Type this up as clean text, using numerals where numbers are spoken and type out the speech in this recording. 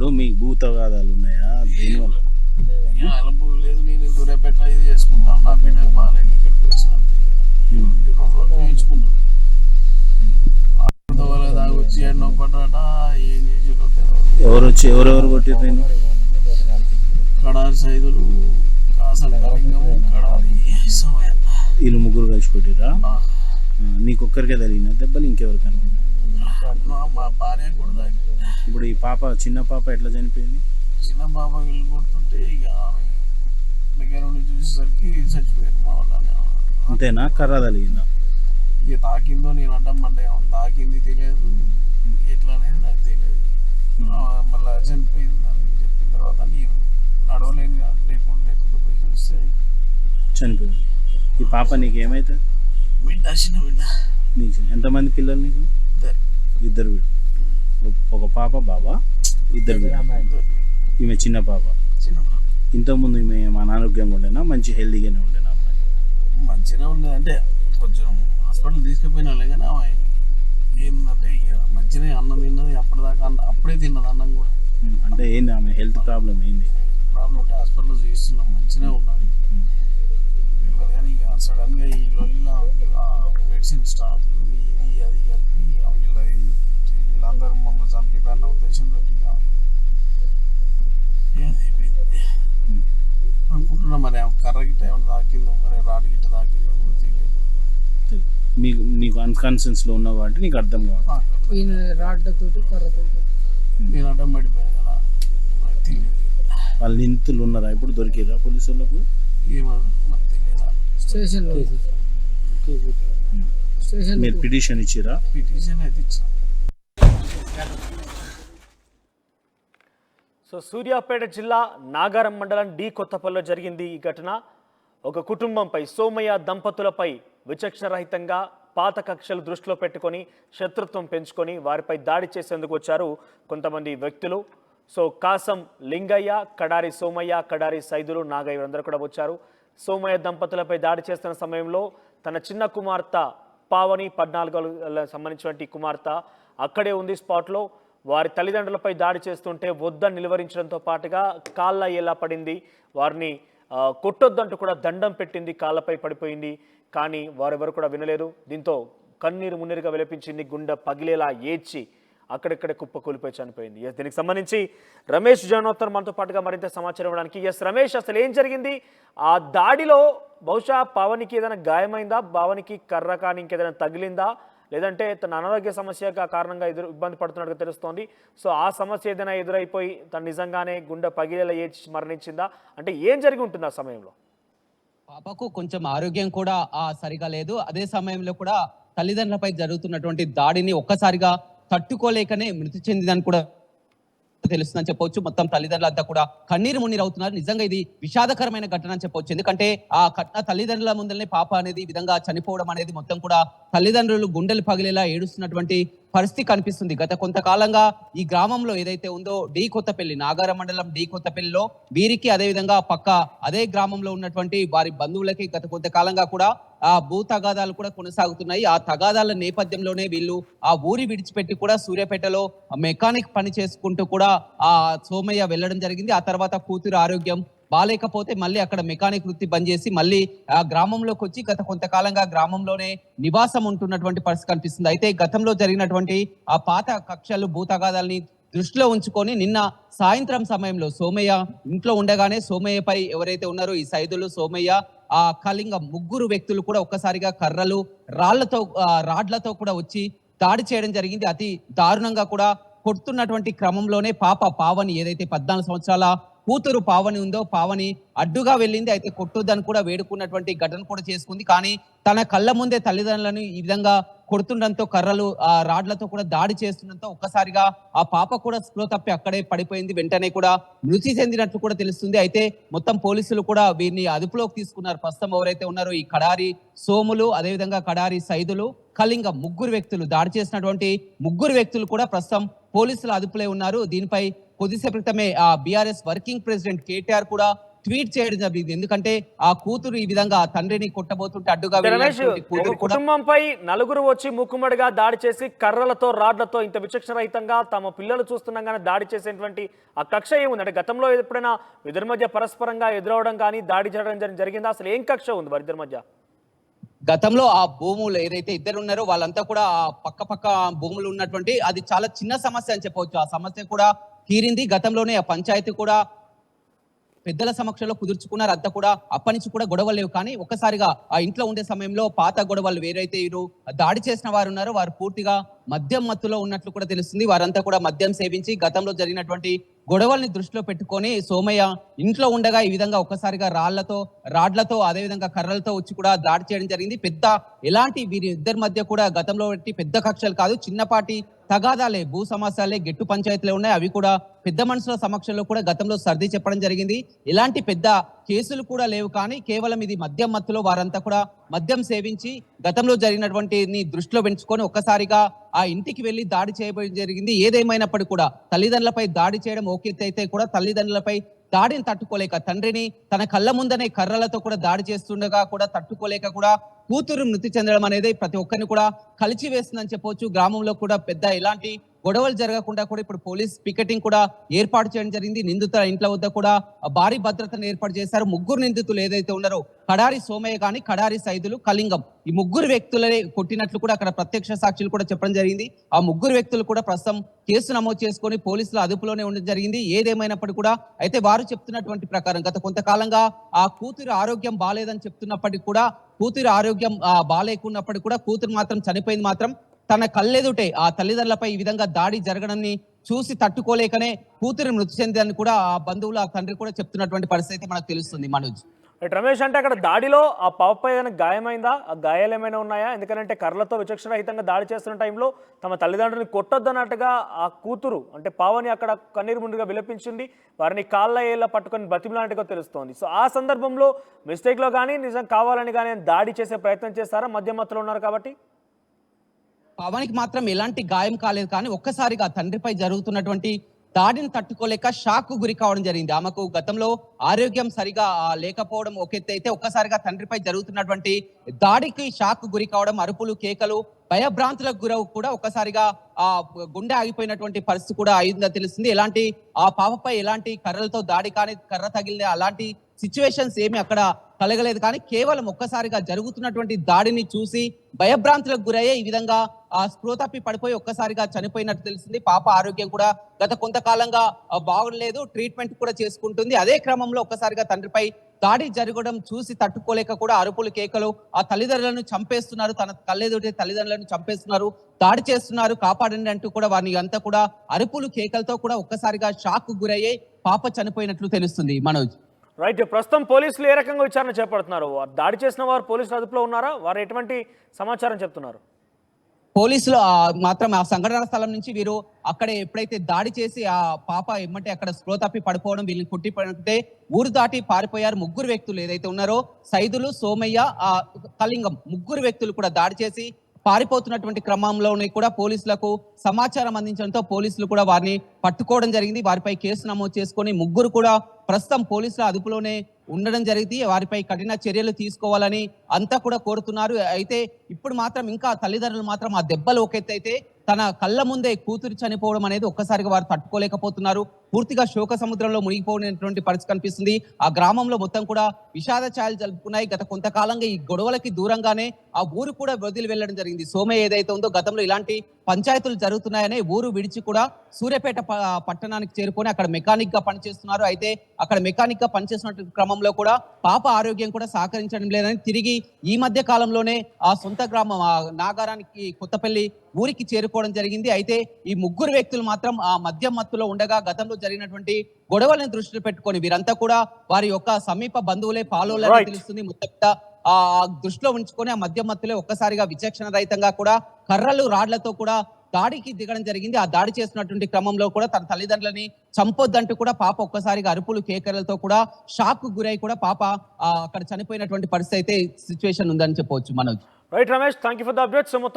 ఇప్పుడు మీకు భూతగాదాలు ఉన్నాయా దేనివల్ల? అలబు లేదు, నేను దూరేపేట ఇది చేసుకుంటాను. నా బిడ్డకు బాగాలేదు, ఇక్కడికి వచ్చినంత చూయించుకుంటాను. వాళ్ళ దాకా వచ్చి ఎన్నో పట్టాట ఏం చేసిరో తెలియదు. ఎవరెవరు కొట్టిరు నేను? కడారి సైదులు, కాసం కలింగం, కడారి సమయ వీళ్ళు ముగ్గురు కలిసి కొట్టిరా? నీకొక్కరికే తగిలిన దెబ్బలు ఇంకెవరికైనా? మా భార్య కూడా తాగి. ఇప్పుడు ఈ పాప, చిన్న పాప ఎట్లా చనిపోయింది? చిన్న పాప వీళ్ళు కొడుతుంటే ఇక దగ్గర నుండి చూసేసరికి చచ్చిపోయారు మా వాళ్ళని. అంతేనా? కర్ర తగిలిందా? ఇక తాకిందో నేను అడ్డం పడ్డా, తాకింది తెలియదు, ఎట్లా అనేది నాకు తెలియదు. మళ్ళీ చనిపోయింది అని చెప్పిన తర్వాత నేను నడవలేని లేకుండా పోయి చూస్తే చనిపోయింది. ఈ పాప నీకు ఏమవుతుంది? బిడ్డ, చిన్న బిడ్డ. నీకు ఎంతమంది పిల్లలు నీకు? ఇద్దరు బిడ్డ. ఒక పాప బాబా, ఇద్దరు బిడ్డ. ఈమె చిన్న పాప. చిన్న పాప. ఇంతకుముందు ఈమె అనారోగ్యంగా ఉండేనా, మంచి హెల్దీగానే ఉండేనా? మంచిగా ఉండేది, అంటే కొంచెం హాస్పిటల్ తీసుకుపోయినా కానీ ఆమె ఏంటంటే ఇక మంచిగా అన్నం తిన్నది. అప్పటిదాకా అప్పుడే తిన్నది అన్నం కూడా. అంటే ఏంది ఆమె హెల్త్ ప్రాబ్లం ఏంది? ప్రాబ్లం ఉంటే హాస్పిటల్లో చూస్తున్నాం, మంచిగా ఉన్నది. కానీ ఇక సడన్గా ఈ లొల్లిలో మెడిసిన్ స్టార్ట్ ఇది అది కలిపి వీళ్ళందరూ మమ్మల్ని చంపిదన్న ఉద్దేశంతో అనుకుంటున్నా. మరి కర్ర గిట్ట ఏమైనా తాకిందో, మరి రాడ్ గిట్ట తాకిందో కూడా తెలియదు. నీకు అన్కాన్షియస్లో ఉన్నావు కాబట్టి నీకు అర్థం కావాలి. నేను అడ్డం పడిపోయాను కదా, తెలియదు. వాళ్ళ నిందితులు ఉన్నారా ఇప్పుడు? దొరికిరా పోలీసు వాళ్ళకు? ఏమో మీరు పిటిషన్ ఇచ్చిరా? పిటిషన్ అయితే ఇచ్చిన. సో సూర్యాపేట జిల్లా నాగారం మండలం డి కొత్తపల్లిలో జరిగింది ఈ ఘటన. ఒక కుటుంబంపై, సోమయ్య దంపతులపై విచక్షణరహితంగా పాత కక్షలు దృష్టిలో పెట్టుకొని శత్రుత్వం పెంచుకొని వారిపై దాడి చేసేందుకు వచ్చారు కొంతమంది వ్యక్తులు. సో కాసం లింగయ్య, కడారి సోమయ్య, కడారి సైదులు, నాగయ్య అందరూ కూడా వచ్చారు. సోమయ్య దంపతులపై దాడి చేస్తున్న సమయంలో తన చిన్న కుమార్తె పావని, 14 సంబంధించినటువంటి కుమార్తె అక్కడే ఉంది స్పాట్లో. వారి తల్లిదండ్రులపై దాడి చేస్తుంటే వద్దని నిలువరించడంతో పాటుగా కాళ్ళ ఎలా పడింది, వారిని కొట్టొద్దంటూ కూడా దండం పెట్టింది, కాళ్ళపై పడిపోయింది. కానీ వారెవరు కూడా వినలేరు. దీంతో కన్నీరు మున్నీరుగా విలపించింది, గుండె పగిలేలా ఏడ్చి అక్కడెక్కడే కుప్పకూలిపోయి చనిపోయింది. దీనికి సంబంధించి రమేష్ జనోత్తర్ మనతో పాటుగా మరింత సమాచారం ఇవ్వడానికి. రమేష్, అసలు ఏం జరిగింది? ఆ దాడిలో బహుశా పావనికి ఏదైనా గాయమైందా? భావనికి కర్ర కానీ ఇంకేదైనా తగిలిందా? లేదంటే తన అనారోగ్య సమస్య కారణంగా ఇబ్బంది పడుతున్నట్టుగా తెలుస్తోంది. సో ఆ సమస్య ఏదైనా ఎదురైపోయి తను నిజంగానే గుండె పగిలేలా ఏడ్చి మరణించిందా? అంటే ఏం జరిగి ఉంటుంది ఆ సమయంలో? పాపకు కొంచెం ఆరోగ్యం కూడా సరిగా లేదు. అదే సమయంలో కూడా తల్లిదండ్రులపై జరుగుతున్నటువంటి దాడిని ఒక్కసారిగా తట్టుకోలేకనే మృతి చెందిందని కూడా తెలుస్తుందని చెప్పవచ్చు. మొత్తం తల్లిదండ్రులంతా కూడా కన్నీరు మున్నీరు అవుతున్నారు. నిజంగా ఇది విషాదకరమైన ఘటన అని చెప్పవచ్చు. ఎందుకంటే ఆ ఘటన తల్లిదండ్రుల ముందరనే పాప అనేది ఈ విధంగా చనిపోవడం అనేది మొత్తం కూడా తల్లిదండ్రులు గుండెలు పగిలేలా ఏడుస్తున్నటువంటి పరిస్థితి కనిపిస్తుంది. గత కొంతకాలంగా ఈ గ్రామంలో ఏదైతే ఉందో డి కొత్తపల్లి, నాగారం మండలం డి కొత్తపల్లిలో వీరికి, అదేవిధంగా పక్క అదే గ్రామంలో ఉన్నటువంటి వారి బంధువులకి గత కొంతకాలంగా కూడా ఆ భూ తగాదాలు కూడా కొనసాగుతున్నాయి. ఆ తగాదాల నేపథ్యంలోనే వీళ్ళు ఆ ఊరి విడిచిపెట్టి కూడా సూర్యాపేటలో మెకానిక్ పని చేసుకుంటూ కూడా ఆ సోమయ్య వెళ్ళడం జరిగింది. ఆ తర్వాత కూతురు ఆరోగ్యం బాలేకపోతే మళ్ళీ అక్కడ మెకానిక్ వృత్తి బంద్ చేసి మళ్ళీ ఆ గ్రామంలోకి వచ్చి గత కొంతకాలంగా గ్రామంలోనే నివాసం ఉంటున్నటువంటి పరిస్థితి కనిపిస్తుంది. అయితే గతంలో జరిగినటువంటి ఆ పాత కక్షలు, భూ తగాదాలని దృష్టిలో ఉంచుకొని నిన్న సాయంత్రం సమయంలో సోమయ్య ఇంట్లో ఉండగానే సోమయ్యపై ఎవరైతే ఉన్నారో ఈ సైదులు, సోమయ్య, ఆ కళింగ ముగ్గురు వ్యక్తులు కూడా ఒక్కసారిగా కర్రలు, రాడ్లతో కూడా వచ్చి దాడి చేయడం జరిగింది. అతి దారుణంగా కూడా కొడుతున్నటువంటి క్రమంలోనే పాప పావని, ఏదైతే 14 సంవత్సరాల కూతురు పావని ఉందో, పావని అడ్డుగా వెళ్ళింది. అయితే కొట్టొద్దని కూడా వేడుకున్నటువంటి ఘటన కూడా చేసుకుంది. కానీ తన కళ్ళ ముందే తల్లిదండ్రులను ఈ విధంగా కొడుతుండడంతో, కర్రలు రాడ్లతో కూడా దాడి చేస్తుండడంతో ఒక్కసారిగా ఆ పాప కూడా స్పృహ తప్పి అక్కడే పడిపోయింది. వెంటనే కూడా మృతి చెందినట్లు కూడా తెలుస్తుంది. అయితే మొత్తం పోలీసులు కూడా వీరిని అదుపులోకి తీసుకున్నారు. ప్రస్తుతం ఎవరైతే ఉన్నారో ఈ కడారి సోములు, అదేవిధంగా కడారి సైదులు, కళింగ ముగ్గురు వ్యక్తులు, దాడి చేసినటువంటి ముగ్గురు వ్యక్తులు కూడా ప్రస్తుతం పోలీసుల అదుపులో ఉన్నారు. దీనిపై కొద్దిసేపు క్రితమే ఆ బీఆర్ఎస్ వర్కింగ్ ప్రెసిడెంట్ కేటీఆర్ కూడా ట్వీట్ చేయడం జరిగింది. ఎందుకంటే ఆ కూతురు ఈ విధంగా ఆ తండ్రిని కొట్టబోతుంటే అడ్డుగా రమేష్, వెళ్ళినటువంటి ఒక కూతురు కూడా కుటుంబంపై నలుగురు వచ్చి మూకుమ్మడిగా దాడి చేసి కర్రలతో రాడ్లతో ఇంత విచక్షణ రహితంగా తమ పిల్లలు చూస్తుండగానే దాడి చేసేటువంటి ఆ కక్ష ఏముంది? అంటే గతంలో ఎప్పుడైనా ఇద్దరి మధ్య పరస్పరంగా ఎదురవడం కానీ దాడి చేయడం జరిగిందా? అసలు ఏం కక్ష ఉంది వారిద్దరి మధ్య? గతంలో ఆ భూములు ఏదైతే ఇద్దరు ఉన్నారో వాళ్ళంతా కూడా ఆ పక్క భూములు ఉన్నటువంటి అది చాలా చిన్న సమస్య అని చెప్పవచ్చు. ఆ సమస్య కూడా తీరింది. గతంలోనే ఆ పంచాయతీ కూడా పెద్దల సమక్షంలో కుదుర్చుకున్నారు. అంతా కూడా అప్పటి నుంచి కూడా గొడవలు లేవు. కానీ ఒక్కసారిగా ఆ ఇంట్లో ఉండే సమయంలో పాత గొడవలు వేరైతే వీరు దాడి చేసిన వారు ఉన్నారో వారు పూర్తిగా మద్యం మత్తులో ఉన్నట్లు కూడా తెలుస్తుంది. వారంతా కూడా మద్యం సేవించి గతంలో జరిగినటువంటి గొడవల్ని దృష్టిలో పెట్టుకొని సోమయ్య ఇంట్లో ఉండగా ఈ విధంగా ఒక్కసారిగా రాడ్లతో అదే విధంగా కర్రలతో వచ్చి కూడా దాడి చేయడం జరిగింది. పెద్ద ఎలాంటి వీరి ఇద్దరి మధ్య కూడా గతంలో పెద్ద కక్షలు కాదు, చిన్నపాటి తగాదాలే, భూ సమస్యలే, గెట్టు పంచాయతీలే ఉన్నాయి. అవి కూడా పెద్ద మనుషుల సమక్షంలో కూడా గతంలో సర్ది చెప్పడం జరిగింది. ఎలాంటి పెద్ద కేసులు కూడా లేవు. కానీ కేవలం ఇది మద్యం మత్తులో వారంతా కూడా మద్యం సేవించి గతంలో జరిగినటువంటి దృష్టిలో పెంచుకొని ఒక్కసారిగా ఆ ఇంటికి వెళ్లి దాడి చేయబోయడం జరిగింది. ఏదేమైనప్పటికీ కూడా తల్లిదండ్రులపై దాడి చేయడం ఓకే అయితే కూడా తల్లిదండ్రులపై దాడిని తట్టుకోలేక తండ్రిని తన కళ్ళ ముందనే కర్రలతో కూడా దాడి చేస్తుండగా కూడా తట్టుకోలేక కూడా కూతురు మృతి చెందడం అనేది ప్రతి ఒక్కరిని కూడా కలిచి వేస్తుందని చెప్పవచ్చు. గ్రామంలో కూడా పెద్ద ఎలాంటి గొడవలు జరగకుండా కూడా ఇప్పుడు పోలీస్ పికెటింగ్ కూడా ఏర్పాటు చేయడం జరిగింది. నిందితుల ఇంట్ల వద్ద కూడా భారీ భద్రతను ఏర్పాటు చేశారు. ముగ్గురు నిందితులు ఏదైతే ఉన్నారో కడారి సోమయ్య కానీ, కడారి సైదులు, కళింగం, ఈ ముగ్గురు వ్యక్తులనే కొట్టినట్లు కూడా అక్కడ ప్రత్యక్ష సాక్షులు కూడా చెప్పడం జరిగింది. ఆ ముగ్గురు వ్యక్తులు కూడా ప్రస్తుతం కేసు నమోదు చేసుకొని పోలీసుల అదుపులోనే ఉండడం జరిగింది. ఏదేమైనప్పటికీ కూడా అయితే వారు చెప్తున్నటువంటి ప్రకారం గత కొంతకాలంగా ఆ కూతురు ఆరోగ్యం బాలేదని చెప్తున్నప్పటికీ కూడా కూతురు ఆరోగ్యం బాలేకున్నప్పటికీ కూడా కూతురు మాత్రం చనిపోయింది మాత్రం తన కళ్ళెదుటే ఆ తల్లిదండ్రులపై ఈ విధంగా దాడి జరగడాన్ని చూసి తట్టుకోలేకనే కూతురు మృతి చెందని కూడా ఆ బంధువులు ఆ తండ్రి కూడా చెప్తున్నటువంటి పరిస్థితి మనకు తెలుస్తుంది. మనోజ్, రమేష్, అంటే అక్కడ దాడిలో ఆ పాపపై ఏదైనా గాయమైందా? ఆ గాయాలు ఏమైనా ఉన్నాయా? ఎందుకంటే కర్రలతో విచక్షణరహితంగా దాడి చేస్తున్న టైంలో తమ తల్లిదండ్రులని కొట్టొద్దన్నట్టుగా ఆ కూతురు అంటే పావని అక్కడ కన్నీరు ముందుగా విలపించింది. వారిని కాళ్ళ ఏళ్ళ పట్టుకొని బతిమలాంటిగా తెలుస్తోంది. సో ఆ సందర్భంలో మిస్టేక్లో కానీ నిజం కావాలని కానీ దాడి చేసే ప్రయత్నం చేస్తారా? మధ్యమత్తులో ఉన్నారు కాబట్టి పవన్కి మాత్రం ఎలాంటి గాయం కాలేదు. కానీ ఒక్కసారిగా తండ్రిపై జరుగుతున్నటువంటి దాడిని తట్టుకోలేక షాక్ గురి కావడం జరిగింది. ఆమెకు గతంలో ఆరోగ్యం సరిగా లేకపోవడం ఒక ఎత్తు అయితే ఒక్కసారిగా తండ్రిపై జరుగుతున్నటువంటి దాడికి షాక్ గురి కావడం, అరుపులు, కేకలు, భయభ్రాంతులకు గురవు కూడా ఒక్కసారిగా ఆ గుండె ఆగిపోయినటువంటి పరిస్థితి కూడా అయిందని తెలుస్తుంది. ఎలాంటి ఆ పాపపై ఎలాంటి కర్రలతో దాడి కానీ, కర్ర తగిలిన అలాంటి సిచ్యువేషన్స్ ఏమి అక్కడ కలగలేదు. కానీ కేవలం ఒక్కసారిగా జరుగుతున్నటువంటి దాడిని చూసి భయభ్రాంతులకు గురయ్యే ఈ విధంగా ఆ స్పృహ తప్పి పడిపోయి ఒక్కసారిగా చనిపోయినట్టు తెలిసింది. పాప ఆరోగ్యం కూడా గత కొంతకాలంగా బాగలేదు, ట్రీట్మెంట్ కూడా చేసుకుంటుంది. అదే క్రమంలో ఒక్కసారిగా తండ్రిపై దాడి జరగడం చూసి తట్టుకోలేక కూడా అరుపులు, కేకలు, ఆ తల్లిదండ్రులను చంపేస్తున్నారు, తన కళ్ళెదుటే తల్లిదండ్రులను చంపేస్తున్నారు, దాడి చేస్తున్నారు, కాపాడండి అంటూ కూడా వారిని అంతా కూడా అరుపులు, కేకలతో కూడా ఒక్కసారిగా షాక్ గురయ్యే పాప చనిపోయినట్లు తెలుస్తుంది. మనోజ్, రైట్. ప్రస్తుతం పోలీసులు ఏ రకంగా విచారణ చేపడుతున్నారు? దాడి చేసిన వారు పోలీసుల అదుపులో ఉన్నారా? వారు ఎటువంటి సమాచారం చెప్తున్నారు? పోలీసులు మాత్రం ఆ సంఘటన స్థలం నుంచి వీరు అక్కడే ఎప్పుడైతే దాడి చేసి ఆ పాప ఎమ్మటే అక్కడ స్పృహ తప్పి పడిపోవడం, వీళ్ళని కొట్టిపోయినట్టే ఊరు దాటి పారిపోయారు. ముగ్గురు వ్యక్తులు ఏదైతే ఉన్నారో సైదులు, సోమయ్య, కళింగం, ముగ్గురు వ్యక్తులు కూడా దాడి చేసి పారిపోతున్నటువంటి క్రమంలోనే కూడా పోలీసులకు సమాచారం అందించడంతో పోలీసులు కూడా వారిని పట్టుకోవడం జరిగింది. వారిపై కేసు నమోదు చేసుకొని ముగ్గురు కూడా ప్రస్తుతం పోలీసుల అదుపులోనే ఉండడం జరిగింది. వారిపై కఠిన చర్యలు తీసుకోవాలని అంతా కూడా కోరుతున్నారు. అయితే ఇప్పుడు మాత్రం ఇంకా తల్లిదండ్రులు మాత్రం ఆ దెబ్బలు ఒక ఎత్తు అయితే తన కళ్ళ ముందే కూతురు చనిపోవడం అనేది ఒక్కసారిగా వారు తట్టుకోలేకపోతున్నారు. పూర్తిగా శోక సముద్రంలో మునిగిపోయినటువంటి పరిస్థితి కనిపిస్తుంది. ఆ గ్రామంలో మొత్తం కూడా విషాద ఛాయలు జరుపుకున్నాయి. గత కొంతకాలంగా ఈ గొడవలకి దూరంగానే ఆ ఊరు కూడా వదిలి వెళ్ళడం జరిగింది. సోమయ్య ఏదైతే ఉందో గతంలో ఇలాంటి పంచాయతీలు జరుగుతున్నాయనే ఊరు విడిచి కూడా సూర్యాపేట పట్టణానికి చేరుకొని అక్కడ మెకానిక్ గా పనిచేస్తున్నారు. అయితే అక్కడ మెకానిక్ గా పనిచేస్తున్న క్రమంలో కూడా పాప ఆరోగ్యం కూడా సహకరించడం లేదని తిరిగి ఈ మధ్య కాలంలోనే ఆ సొంత గ్రామం నాగారానికి కొత్తపల్లి ఊరికి చేరుకోవడం జరిగింది. అయితే ఈ ముగ్గురు వ్యక్తులు మాత్రం ఆ మద్యం మత్తులో ఉండగా గతంలో జరిగినటువంటి గొడవలను దృష్టిలో పెట్టుకొని వీరంతా కూడా వారి యొక్క సమీప బంధువులే పాలోలని తెలుస్తుంది. మొత్తం ఆ దృష్టిలో ఉంచుకొని ఆ మద్యం మత్తులే ఒక్కసారిగా విచక్షణ రహితంగా కూడా కర్రలు, రాడ్లతో కూడా దాడికి దిగడం జరిగింది. ఆ దాడి చేస్తున్నటువంటి క్రమంలో కూడా తన తల్లిదండ్రులని చంపొద్దంటూ కూడా పాప ఒక్కసారిగా అరుపులు, కేకలతో కూడా షాక్ గురై కూడా పాప అక్కడ చనిపోయినటువంటి పరిస్థితి అయితే సిచ్యువేషన్ ఉందని చెప్పవచ్చు. Manoj, right Ramesh, thank you for the updates.